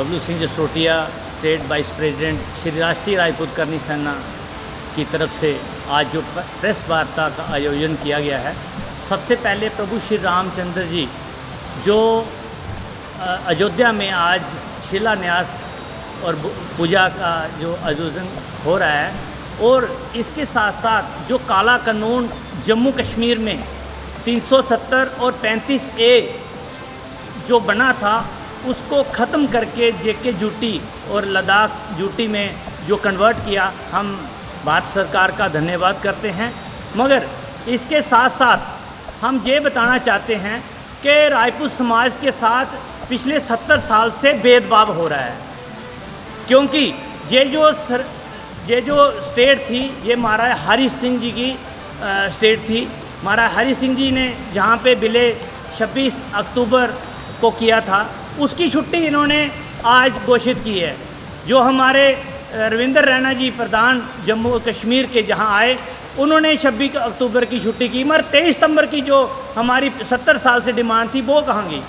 Bablu Singh Jasrotia, state wise president Shri राष्ट्रीय राजपूत करनी सेना की तरफ से आज जो प्रेस वार्ता का आयोजन किया गया है, सबसे पहले प्रभु श्री रामचंद्र जी जो अयोध्या में आज शिलान्यास और पूजा का जो आयोजन हो रहा है, और इसके साथ साथ जो काला कानून जम्मू कश्मीर में 370 और 35A जो बना था, उसको ख़त्म करके JK ड्यूटी और लद्दाख ड्यूटी में जो कन्वर्ट किया, हम भारत सरकार का धन्यवाद करते हैं। मगर इसके साथ साथ हम ये बताना चाहते हैं कि राजपूत समाज के साथ पिछले 70 साल से भेदभाव हो रहा है, क्योंकि ये जो स्टेट थी, ये महाराजा हरि सिंह जी की स्टेट थी। महाराजा हरि सिंह जी ने जहाँ पे विलय 26 अक्टूबर को किया था, उसकी छुट्टी इन्होंने आज घोषित की है। जो हमारे रविंद्र रैना जी प्रधान जम्मू कश्मीर के जहाँ आए, उन्होंने 26 अक्टूबर की छुट्टी की, मगर 23 सितंबर की जो हमारी 70 साल से डिमांड थी, वो कहाँ गई।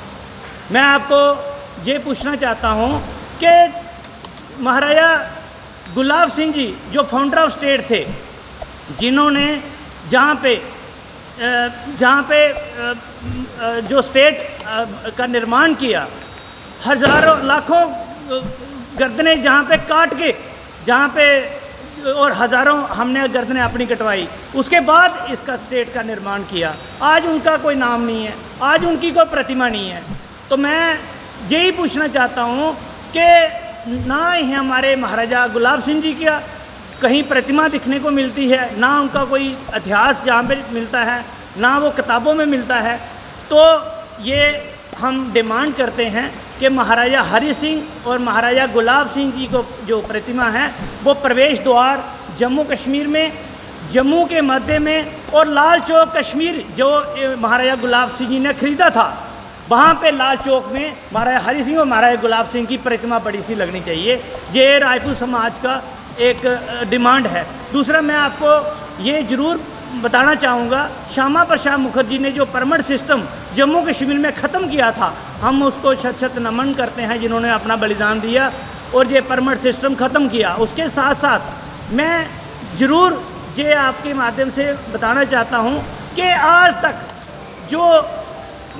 मैं आपको ये पूछना चाहता हूँ कि महाराजा गुलाब सिंह जी जो फाउंडर ऑफ स्टेट थे, जिन्होंने जहाँ पे जो स्टेट का निर्माण किया, हज़ारों लाखों गर्दनें जहाँ पे काट के, जहाँ पे और हज़ारों हमने गर्दनें अपनी कटवाई, उसके बाद इसका स्टेट का निर्माण किया। आज उनका कोई नाम नहीं है, आज उनकी कोई प्रतिमा नहीं है। तो मैं यही पूछना चाहता हूँ कि ना ही हमारे महाराजा गुलाब सिंह जी का कहीं प्रतिमा दिखने को मिलती है, ना उनका कोई इतिहास जहाँ पे मिलता है, ना वो किताबों में मिलता है। तो ये हम डिमांड करते हैं कि महाराजा हरि सिंह और महाराजा गुलाब सिंह जी को जो प्रतिमा है, वो प्रवेश द्वार जम्मू कश्मीर में, जम्मू के मध्य में, और लाल चौक कश्मीर जो महाराजा गुलाब सिंह जी ने खरीदा था, वहाँ पे लाल चौक में महाराजा हरि सिंह और महाराजा गुलाब सिंह की प्रतिमा बड़ी सी लगनी चाहिए। ये राजपूत समाज का एक डिमांड है। दूसरा, मैं आपको ये ज़रूर बताना चाहूँगा, श्यामा प्रसाद मुखर्जी ने जो परमिट सिस्टम जम्मू कश्मीर में ख़त्म किया था, हम उसको शत शत नमन करते हैं, जिन्होंने अपना बलिदान दिया और ये परमिट सिस्टम ख़त्म किया। उसके साथ साथ मैं ज़रूर ये आपके माध्यम से बताना चाहता हूँ कि आज तक जो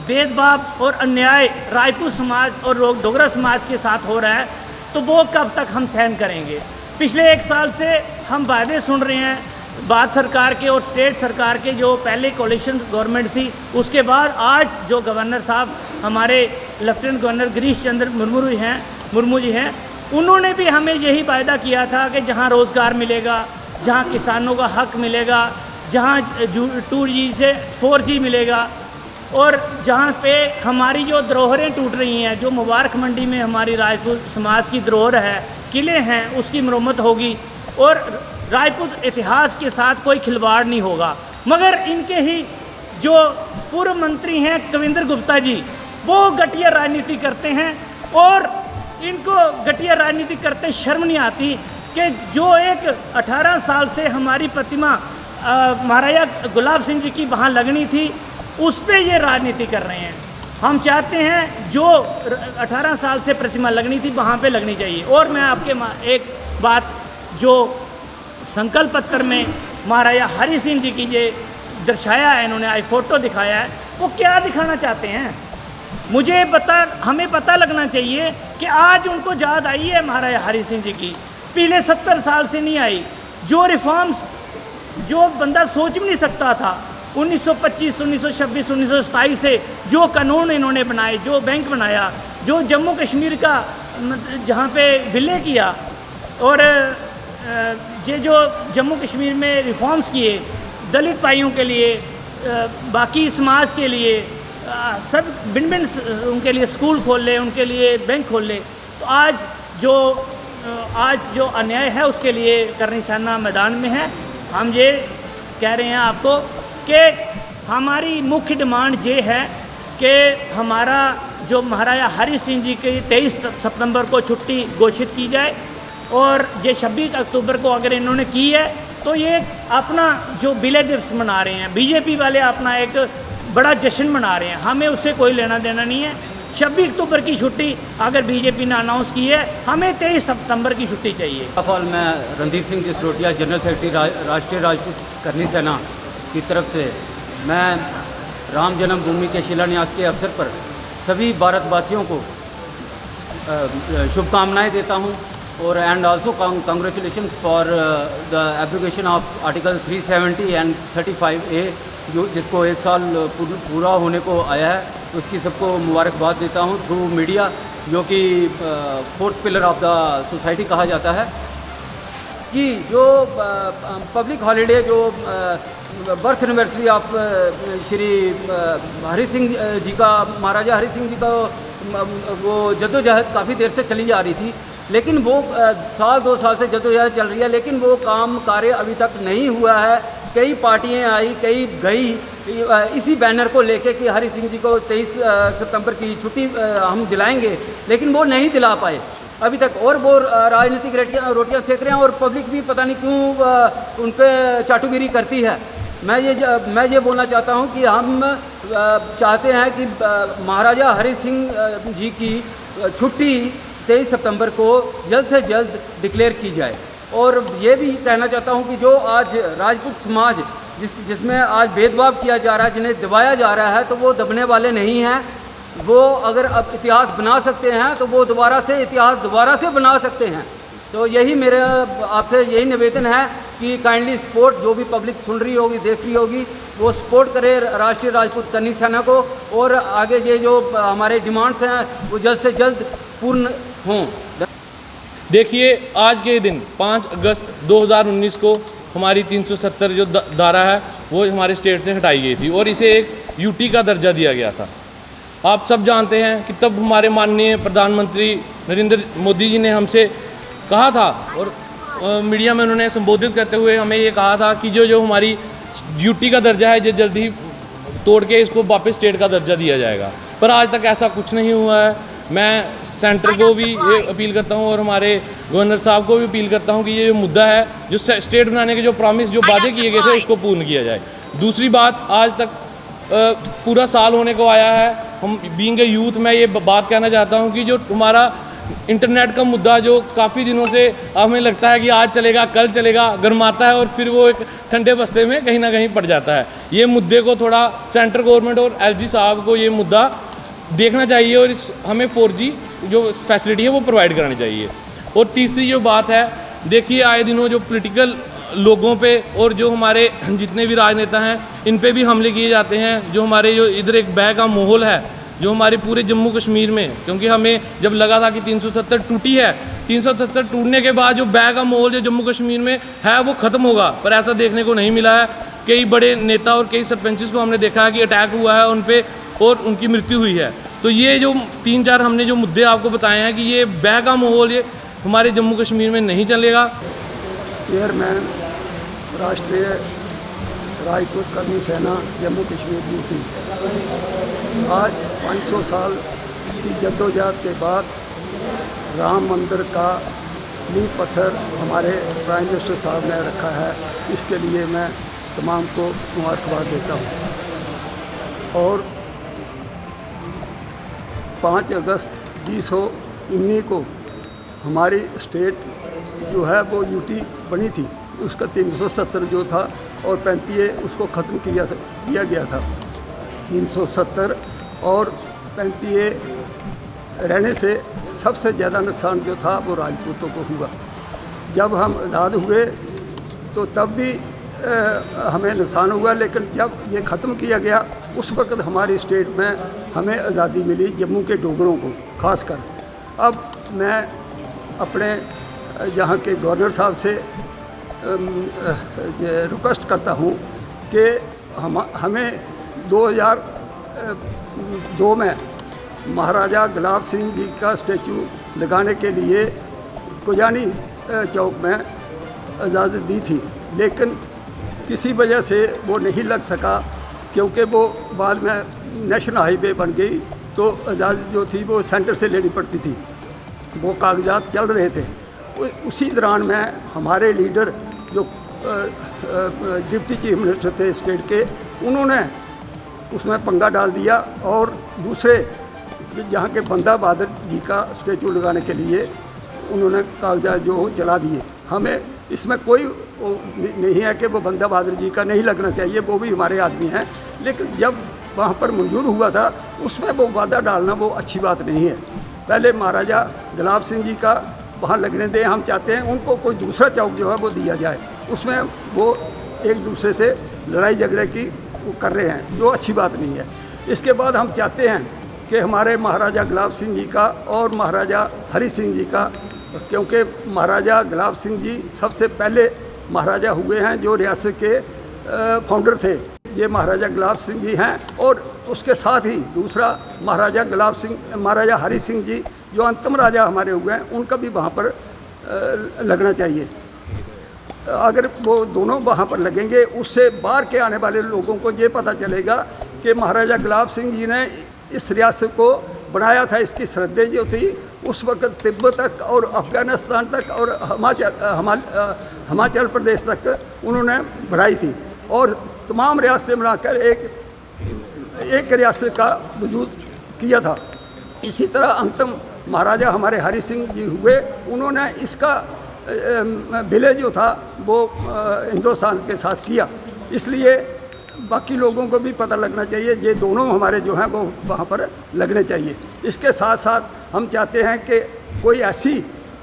भेदभाव और अन्याय राजपूत समाज और डोगरा समाज के साथ हो रहा है, तो वो कब तक हम सहन करेंगे। पिछले 1 साल से हम वादे सुन रहे हैं भारत सरकार के और स्टेट सरकार के, जो पहले कोalition गवर्नमेंट थी, उसके बाद आज जो गवर्नर साहब हमारे लेफ्टिनेंट गवर्नर गिरीश चंद्र मुर्मू जी हैं, उन्होंने भी हमें यही वायदा किया था कि जहां रोज़गार मिलेगा, जहां किसानों का हक मिलेगा, जहां 2G से 4G मिलेगा, और जहाँ पे हमारी जो धरोहरें टूट रही हैं, जो मुबारक मंडी में हमारी राजपूत समाज की धरोहर है, किले हैं, उसकी मरम्मत होगी और राजपूत इतिहास के साथ कोई खिलवाड़ नहीं होगा। मगर इनके ही जो पूर्व मंत्री हैं कविंद्र गुप्ता जी, वो घटिया राजनीति करते हैं, और इनको घटिया राजनीति करते शर्म नहीं आती कि जो एक 18 साल से हमारी प्रतिमा महाराजा गुलाब सिंह जी की वहाँ लगनी थी, उस पर ये राजनीति कर रहे हैं। हम चाहते हैं जो 18 साल से प्रतिमा लगनी थी, वहाँ पे लगनी चाहिए। और मैं आपके एक बात, जो संकल्प पत्र में महाराजा हरि सिंह जी की ये दर्शाया है, इन्होंने आज फ़ोटो दिखाया है, वो क्या दिखाना चाहते हैं, हमें पता लगना चाहिए कि आज उनको याद आई है महाराजा हरि सिंह जी की, पिछले 70 साल से नहीं आई। जो रिफॉर्म्स जो बंदा सोच भी नहीं सकता था, 1925, 1926, 1927 से जो कानून इन्होंने बनाए, जो बैंक बनाया, जो जम्मू कश्मीर का जहाँ पे विलय किया, और ये जो जम्मू कश्मीर में रिफॉर्म्स किए दलित भाइयों के लिए, बाकी समाज के लिए, सब भिन्न भिन्न उनके लिए स्कूल खोल ले, उनके लिए बैंक खोल ले, तो आज जो अन्याय है उसके लिए करनी सेना मैदान में है। हम ये कह रहे हैं आपको कि हमारी मुख्य डिमांड ये है कि हमारा जो महाराजा हरि सिंह जी की 23 सितंबर को छुट्टी घोषित की जाए, और ये 26 अक्टूबर को अगर इन्होंने की है तो ये अपना जो विलय दिवस मना रहे हैं, बीजेपी वाले अपना एक बड़ा जश्न मना रहे हैं, हमें उससे कोई लेना देना नहीं है। 26 अक्टूबर की छुट्टी अगर बीजेपी ने अनाउंस की है, हमें 23 सितंबर की छुट्टी चाहिए। अफाल मैं रणदीप सिंह जसरोटिया, जनरल सेक्रेटरी राष्ट्रीय राजपूत करनी सेना की तरफ से मैं राम जन्मभूमि के शिलान्यास के अवसर पर सभी भारतवासियों को शुभकामनाएं देता हूं और and also congratulations for the abrogation of article 370 and 35A जो जिसको 1 साल पूरा होने को आया है, उसकी सबको मुबारकबाद देता हूं थ्रू मीडिया, जो कि fourth pillar of the society कहा जाता है। कि जो पब्लिक हॉलीडे जो birth anniversary of Shri Hari Singh ji का, महाराजा हरि सिंह जी का वो जद्दोजहद काफ़ी देर से चली जा रही थी, लेकिन वो साल 2 साल से जद्दोजहद चल रही है, लेकिन वो काम कार्य अभी तक नहीं हुआ है। कई पार्टियां आई, कई गई इसी बैनर को लेके कि हरि सिंह जी को 23 सितंबर की छुट्टी हम दिलाएंगे, लेकिन वो नहीं दिला पाए अभी तक, और वो राजनीतिक रोटियां सेक रहे हैं और पब्लिक भी पता नहीं क्यों उनके चाटुगिरी करती है। मैं ये बोलना चाहता हूं कि हम चाहते हैं कि महाराजा हरि सिंह जी की छुट्टी 23 सितंबर को जल्द से जल्द डिक्लेयर की जाए। और ये भी कहना चाहता हूं कि जो आज राजपूत समाज जिसमें आज भेदभाव किया जा रहा है, जिन्हें दबाया जा रहा है, तो वो दबने वाले नहीं हैं। वो अगर अब इतिहास बना सकते हैं तो वो इतिहास दोबारा से बना सकते हैं। तो यही मेरा आपसे यही निवेदन है कि काइंडली सपोर्ट, जो भी पब्लिक सुन रही होगी, देख रही होगी, वो सपोर्ट करे राष्ट्रीय राजपूत करनी सेना को, और आगे ये जो हमारे डिमांड्स हैं वो जल्द से जल्द पूर्ण हों। देखिए, आज के दिन 5 अगस्त 2019 को हमारी 370 जो धारा है वो हमारे स्टेट से हटाई गई थी और इसे एक यूटी का दर्जा दिया गया था। आप सब जानते हैं कि तब हमारे माननीय प्रधानमंत्री नरेंद्र मोदी जी ने हमसे कहा था और मीडिया में उन्होंने संबोधित करते हुए हमें ये कहा था कि जो हमारी यूटी का दर्जा है ये जल्द ही तोड़ के इसको वापस स्टेट का दर्जा दिया जाएगा, पर आज तक ऐसा कुछ नहीं हुआ है। मैं सेंटर को भी ये अपील करता हूँ और हमारे गवर्नर साहब को भी अपील करता हूँ कि ये मुद्दा है, जो स्टेट बनाने के जो प्रॉमिस, जो वादे किए गए थे, उसको पूर्ण किया जाए। दूसरी बात, आज तक पूरा साल होने को आया है, हम बीइंग ए यूथ मैं ये बात कहना चाहता हूँ कि जो हमारा इंटरनेट का मुद्दा जो काफ़ी दिनों से हमें लगता है कि आज चलेगा, कल चलेगा, गरमाता है और फिर वो एक ठंडे बस्ते में कहीं ना कहीं पड़ जाता है। ये मुद्दे को थोड़ा सेंट्रल गवर्नमेंट और एलजी साहब को ये मुद्दा देखना चाहिए और हमें 4G जो फैसिलिटी है वो प्रोवाइड करानी चाहिए। और तीसरी जो बात है, देखिए आए दिनों जो पॉलिटिकल लोगों पे और जो हमारे जितने भी राजनेता हैं इन पे भी हमले किए जाते हैं। जो हमारे जो इधर एक भय का माहौल है जो हमारे पूरे जम्मू कश्मीर में, क्योंकि हमें जब लगा था कि 370 टूटी है, 370 टूटने के बाद जो भय का माहौल जो जम्मू कश्मीर में है वो ख़त्म होगा, पर ऐसा देखने को नहीं मिला है। कई बड़े नेता और कई सरपंचेस को हमने देखा है कि अटैक हुआ है उन पर और उनकी मृत्यु हुई है। तो ये जो 3-4 हमने जो मुद्दे आपको बताए हैं कि ये भय का माहौल ये हमारे जम्मू कश्मीर में नहीं चलेगा। चेयरमैन राष्ट्रीय राजपूत करनी सेना जम्मू कश्मीर यूटी, आज 500 साल की जद्दोजहद के बाद राम मंदिर का नींव पत्थर हमारे प्राइम मिनिस्टर साहब ने रखा है। इसके लिए मैं तमाम को मुबारकबाद देता हूँ। और 5 अगस्त 2019 को हमारी स्टेट जो है वो यूटी बनी थी, उसका 370 जो था और 35A उसको ख़त्म किया गया था। 370 और 35A रहने से सबसे ज़्यादा नुकसान जो था वो राजपूतों को हुआ। जब हम आज़ाद हुए तो तब भी हमें नुकसान हुआ, लेकिन जब ये ख़त्म किया गया उस वक्त हमारी स्टेट में हमें आज़ादी मिली, जम्मू के डोगरों को खासकर। अब मैं अपने यहाँ के गवर्नर साहब से रिक्वेस्ट करता हूँ कि हमें 2002 में महाराजा गुलाब सिंह जी का स्टैचू लगाने के लिए कुजानी चौक में इजाज़त दी थी, लेकिन किसी वजह से वो नहीं लग सका, क्योंकि वो बाद में नेशनल हाईवे बन गई तो इजाज़त जो थी वो सेंटर से लेनी पड़ती थी, वो कागजात चल रहे थे। उसी दौरान में हमारे लीडर जो डिप्टी चीफ मिनिस्टर थे स्टेट के, उन्होंने उसमें पंगा डाल दिया और दूसरे जहाँ के बंदा बहादुर जी का स्टेचू लगाने के लिए उन्होंने कागजात जो चला दिए। हमें इसमें कोई नहीं है कि वो बंदा बहादुर जी का नहीं लगना चाहिए, वो भी हमारे आदमी हैं, लेकिन जब वहाँ पर मंजूर हुआ था उसमें वो वादा डालना वो अच्छी बात नहीं है। पहले महाराजा गुलाब सिंह जी का वहाँ लगने दें, हम चाहते हैं उनको कोई दूसरा चौक जो है वो दिया जाए, उसमें वो एक दूसरे से लड़ाई झगड़े की वो कर रहे हैं, जो अच्छी बात नहीं है। इसके बाद हम चाहते हैं कि हमारे महाराजा गुलाब सिंह जी का और महाराजा हरि सिंह जी का, क्योंकि महाराजा गुलाब सिंह जी सबसे पहले महाराजा हुए हैं जो रियासत के फाउंडर थे, ये महाराजा गुलाब सिंह जी हैं, और उसके साथ ही दूसरा महाराजा हरि सिंह जी जो अंतिम राजा हमारे हुए हैं, उनका भी वहाँ पर लगना चाहिए। अगर वो दोनों वहाँ पर लगेंगे, उससे बाहर के आने वाले लोगों को ये पता चलेगा कि महाराजा गुलाब सिंह जी ने इस रियासत को बनाया था। इसकी सरहदें जो थी उस वक्त तिब्बत तक और अफ़गानिस्तान तक और हिमाचल प्रदेश तक उन्होंने बढ़ाई थी, और तमाम रियासतें बनाकर एक रियासत का वजूद किया था। इसी तरह अंतिम महाराजा हमारे हरि सिंह जी हुए, उन्होंने इसका विलय जो था वो हिंदुस्तान के साथ किया। इसलिए बाकी लोगों को भी पता लगना चाहिए, ये दोनों हमारे जो हैं वो वहाँ पर लगने चाहिए। इसके साथ साथ हम चाहते हैं कि कोई ऐसी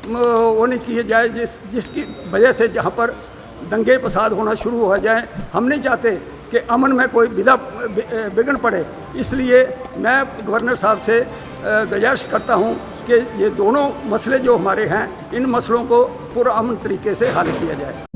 वो नहीं किए जाए जिसकी वजह से जहाँ पर दंगे फसाद होना शुरू हो जाए। हम नहीं चाहते कि अमन में कोई विघ्न पड़े। इसलिए मैं गवर्नर साहब से गुजारिश करता हूँ कि ये दोनों मसले जो हमारे हैं, इन मसलों को पुरअमन तरीके से हल किया जाए।